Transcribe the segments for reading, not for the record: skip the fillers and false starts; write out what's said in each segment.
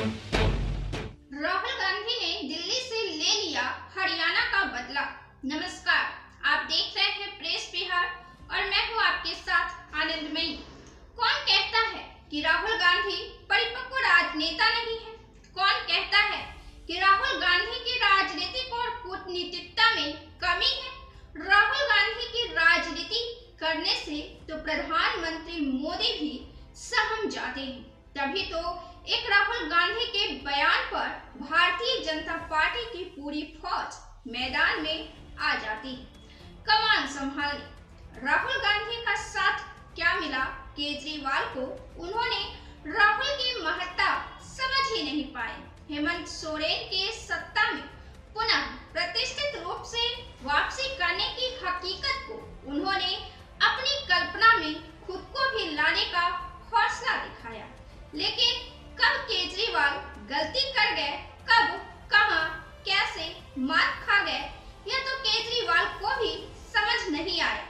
राहुल गांधी ने दिल्ली से ले लिया हरियाणा का बदला। नमस्कार, आप देख रहे हैं प्रेस बिहार और मैं हूं आपके साथ आनंदमयी। कौन कहता है कि राहुल गांधी परिपक्व राजनेता नहीं है? कौन कहता है कि राहुल गांधी की राजनीतिक और कूटनीतिकता में कमी है? राहुल गांधी की राजनीति करने से तो प्रधानमंत्री मोदी भी सहम जाते हैं। तभी तो एक राहुल गांधी के बयान पर भारतीय जनता पार्टी की पूरी फौज मैदान में आ जाती है कमान संभालने। राहुल गांधी का साथ क्या मिला केजरीवाल को? उन्होंने राहुल की महत्ता समझ ही नहीं पाए। हेमंत सोरेन के सत्ता में पुनः प्रतिष्ठित रूप से वापसी करने की हकीकत को उन्होंने अपनी कल्पना में खुद को भी लाने का हौसला दिखाया। लेकिन कब केजरीवाल गलती कर गए, कब, कहां, कैसे मार खा गए, यह तो केजरीवाल को भी समझ नहीं आया।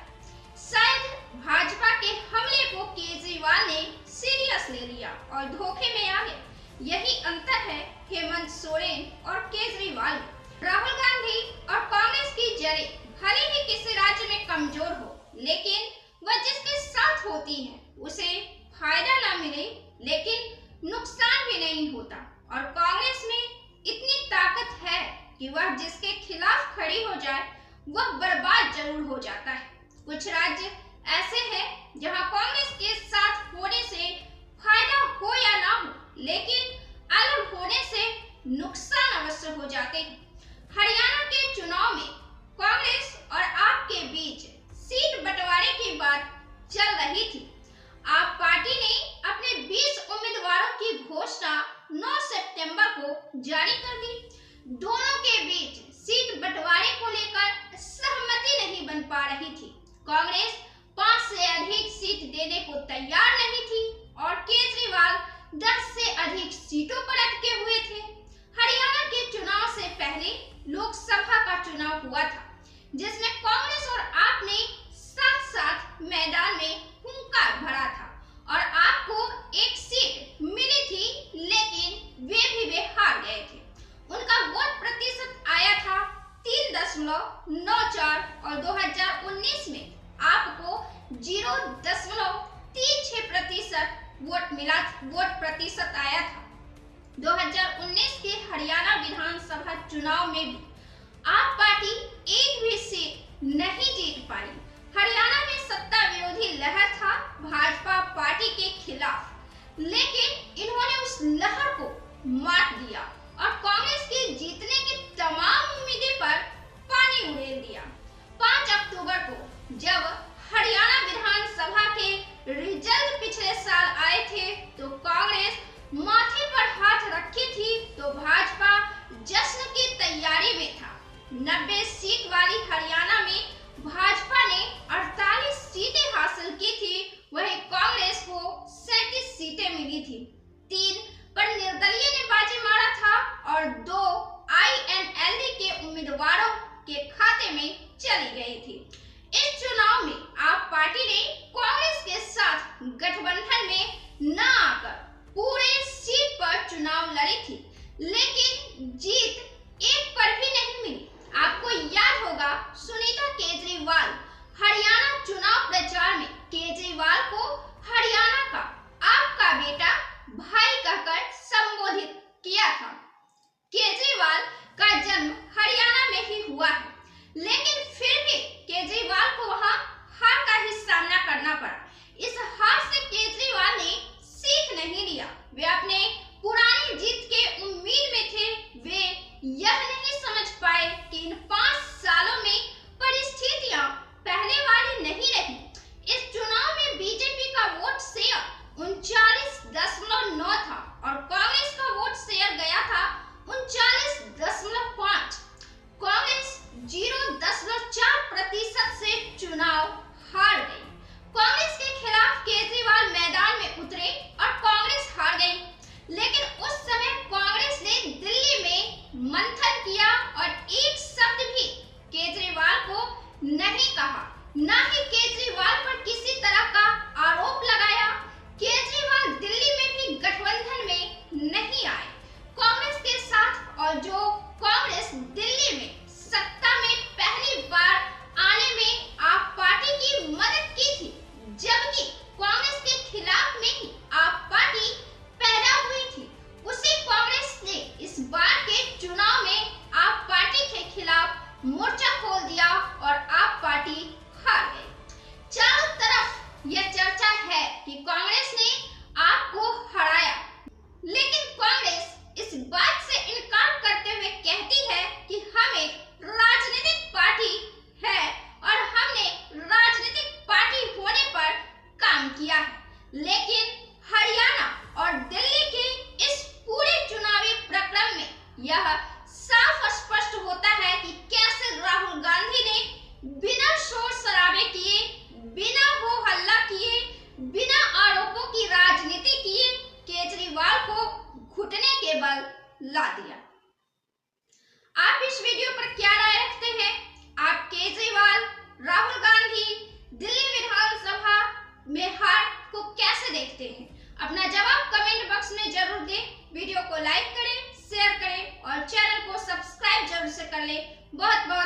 शायद भाजपा के हमले को केजरीवाल ने सीरियस ले लिया और धोखे में आ गए। यही अंतर है हेमंत सोरेन और केजरीवाल। राहुल गांधी और कांग्रेस की जड़ें भले ही किसी राज्य में कमजोर हो, लेकिन वह जिसके साथ होती है उसे फायदा ना मिले लेकिन नुकसान भी नहीं होता। और कांग्रेस में इतनी ताकत है कि वह जिसके खिलाफ खड़ी हो जाए वह बर्बाद जरूर हो जाता है। कुछ राज्य ऐसे हैं जहां कांग्रेस के साथ होने से फायदा हो या ना हो, लेकिन अलग होने से नुकसान अवश्य हो जाते हैं। हरियाणा के चुनाव में कांग्रेस और आप के बीच सीट बंटवारे की बात चल रही थी। आप पार्टी ने अपने 20 उम्मीदवारों की घोषणा 9 सितंबर को जारी कर दी। दोनों के बीच सीट बंटवारे को लेकर सहमति नहीं बन पा रही थी। कांग्रेस 5 से अधिक सीट देने को तैयार नहीं थी और केजरीवाल 10 से अधिक सीटों पर अटके हुए थे। हरियाणा के चुनाव से पहले लोकसभा का चुनाव हुआ था, जिसमें कांग्रेस और आप ने साथ साथ मैदान में हुंकार भरा था और आपको एक सीट मिली थी, लेकिन वे हार गए थे। उनका वोट प्रतिशत आया था 3.94 और 2019 में आपको 0.36% वोट प्रतिशत आया था। 2019 के हरियाणा विधानसभा चुनाव में भी आप पार्टी एक भी सीट नहीं जीत पाई। हरियाणा में सत्ता विरोधी लहर था भाजपा पार्टी के खिलाफ, लेकिन इन्होंने उस लहर को मात दिया और कांग्रेस के जीतने की तमाम उम्मीदें पर पानी उड़ेल दिया। 5 अक्टूबर को जब हरियाणा विधानसभा के रिजल्ट पिछले साल आए थे तो कांग्रेस माथे पर हाथ रखी थी तो भाजपा जश्न की तैयारी में था। 90 सीट वाली हरियाणा में भाजपा ने 48 सीटें हासिल की थी, वहीं कांग्रेस को 37 सीटें मिली थी। 3 पर निर्दलीय ने बाजी मारा था और 2 INLD के उम्मीदवारों के खाते में चली गई थी। इस चुनाव में आप पार्टी ने कांग्रेस के साथ गठबंधन में न आकर पूरे सीट पर चुनाव लड़ी थी, लेकिन जीत एक पर भी नहीं मिली। आपको याद होगा सुनीता केजरीवाल हरियाणा चुनाव प्रचार में केजरीवाल को हरियाणा का आपका बेटा भाई कहकर संबोधित किया था। केजरीवाल का जन्म हरियाणा में ही हुआ है, लेकिन फिर भी केजरीवाल को वहां हार का ही सामना करना पड़ा। इस हार से केजरीवाल ने सीख नहीं लिया। वे अपने पुरानी जीत के उम्मीद में थे ला दिया। आप इस वीडियो पर क्या राय रखते हैं? आप केजरीवाल, राहुल गांधी दिल्ली विधानसभा में हार को कैसे देखते हैं? अपना जवाब कमेंट बॉक्स में जरूर दें। वीडियो को लाइक करें, शेयर करें और चैनल को सब्सक्राइब जरूर से कर लें। बहुत बहुत